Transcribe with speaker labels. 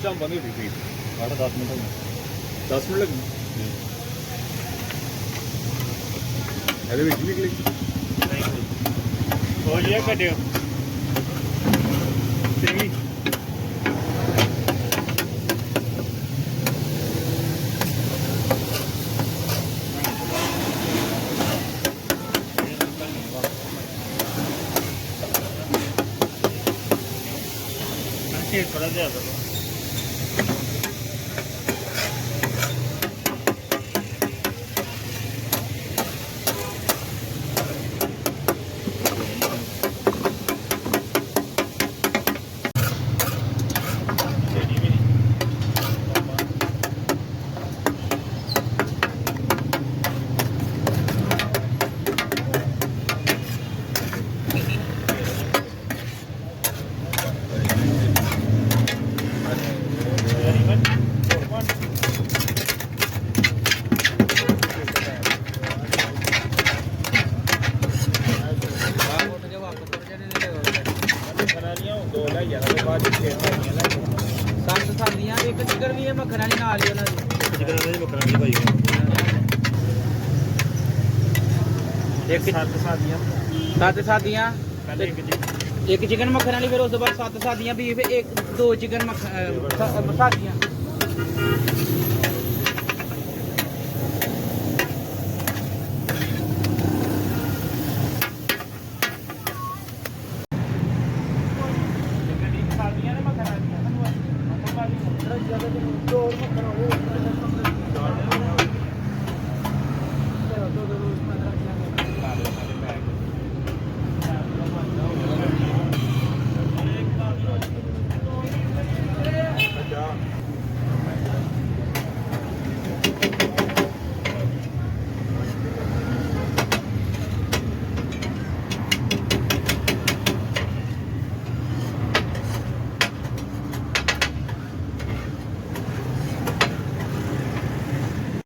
Speaker 1: ਸ਼ਾਮ ਬੰਦ ਹੋਈ ਸੀ 8-10 ਮਿੰਟ ਹੋ ਗਏ 10 ਮਿੰਟ ਲੱਗੇ ਇਹਦੇ ਵਿੱਚ ਨਿਕਲੀ ਨਹੀਂ ਹੋ ਲਿਆ ਕੱਢਿਓ ਸਹੀ थोड़ा ज़्यादा एक चिकन भी है मक्खन वाली नाल ही चिकन वाली मक्खन वाली भाई एक सात सादियां एक चिकन मक्खन वाली फिर उसके बाद 7 सादियां भी एक 2 चिकन सादियां दो मक्खन